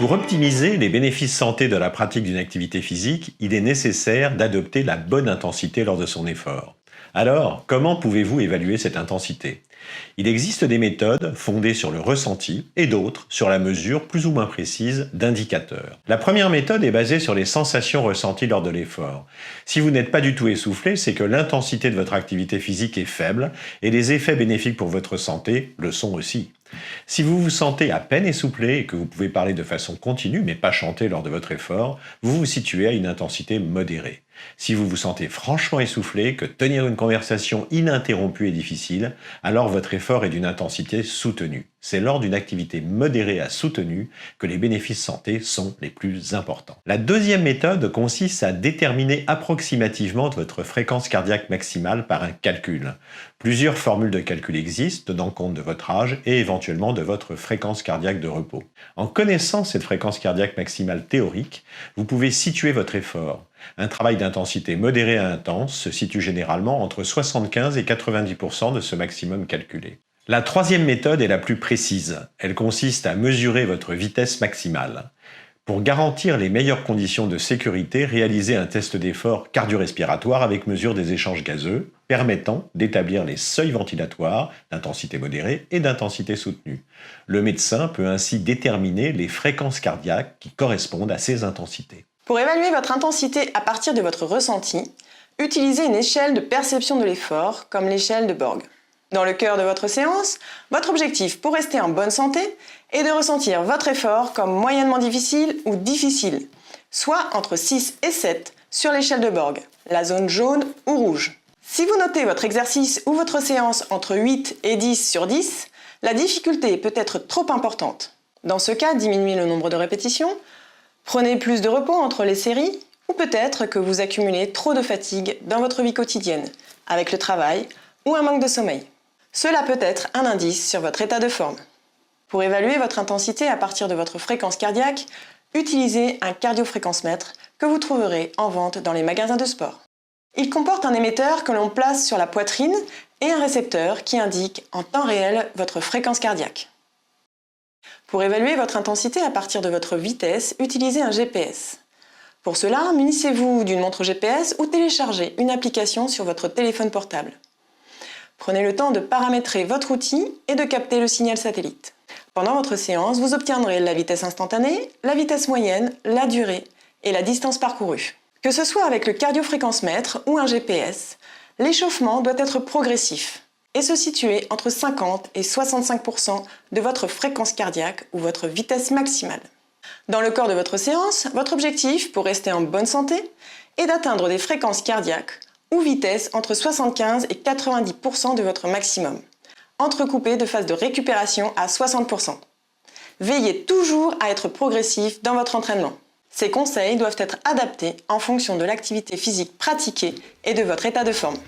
Pour optimiser les bénéfices santé de la pratique d'une activité physique, il est nécessaire d'adopter la bonne intensité lors de son effort. Alors, comment pouvez-vous évaluer cette intensité? Il existe des méthodes fondées sur le ressenti et d'autres sur la mesure plus ou moins précise d'indicateurs. La première méthode est basée sur les sensations ressenties lors de l'effort. Si vous n'êtes pas du tout essoufflé, c'est que l'intensité de votre activité physique est faible et les effets bénéfiques pour votre santé le sont aussi. Si vous vous sentez à peine essoufflé et que vous pouvez parler de façon continue mais pas chanter lors de votre effort, vous vous situez à une intensité modérée. Si vous vous sentez franchement essoufflé, que tenir une conversation ininterrompue est difficile, alors votre effort est d'une intensité soutenue. C'est lors d'une activité modérée à soutenue que les bénéfices santé sont les plus importants. La deuxième méthode consiste à déterminer approximativement votre fréquence cardiaque maximale par un calcul. Plusieurs formules de calcul existent tenant compte de votre âge et éventuellement de votre fréquence cardiaque de repos. En connaissant cette fréquence cardiaque maximale théorique, vous pouvez situer votre effort. Un travail d'intensité modérée à intense se situe généralement entre 75 et 90% de ce maximum calculé. La troisième méthode est la plus précise. Elle consiste à mesurer votre vitesse maximale. Pour garantir les meilleures conditions de sécurité, réalisez un test d'effort cardio-respiratoire avec mesure des échanges gazeux, permettant d'établir les seuils ventilatoires d'intensité modérée et d'intensité soutenue. Le médecin peut ainsi déterminer les fréquences cardiaques qui correspondent à ces intensités. Pour évaluer votre intensité à partir de votre ressenti, utilisez une échelle de perception de l'effort, comme l'échelle de Borg. Dans le cœur de votre séance, votre objectif pour rester en bonne santé est de ressentir votre effort comme moyennement difficile ou difficile, soit entre 6 et 7 sur l'échelle de Borg, la zone jaune ou rouge. Si vous notez votre exercice ou votre séance entre 8 et 10 sur 10, la difficulté peut être trop importante. Dans ce cas, diminuez le nombre de répétitions, prenez plus de repos entre les séries, ou peut-être que vous accumulez trop de fatigue dans votre vie quotidienne, avec le travail ou un manque de sommeil. Cela peut être un indice sur votre état de forme. Pour évaluer votre intensité à partir de votre fréquence cardiaque, utilisez un cardiofréquencemètre que vous trouverez en vente dans les magasins de sport. Il comporte un émetteur que l'on place sur la poitrine et un récepteur qui indique en temps réel votre fréquence cardiaque. Pour évaluer votre intensité à partir de votre vitesse, utilisez un GPS. Pour cela, munissez-vous d'une montre GPS ou téléchargez une application sur votre téléphone portable. Prenez le temps de paramétrer votre outil et de capter le signal satellite. Pendant votre séance, vous obtiendrez la vitesse instantanée, la vitesse moyenne, la durée et la distance parcourue. Que ce soit avec le cardiofréquencemètre ou un GPS, l'échauffement doit être progressif et se situer entre 50 et 65% de votre fréquence cardiaque ou votre vitesse maximale. Dans le corps de votre séance, votre objectif pour rester en bonne santé est d'atteindre des fréquences cardiaques ou vitesse entre 75 et 90% de votre maximum, entrecoupé de phases de récupération à 60%. Veillez toujours à être progressif dans votre entraînement. Ces conseils doivent être adaptés en fonction de l'activité physique pratiquée et de votre état de forme.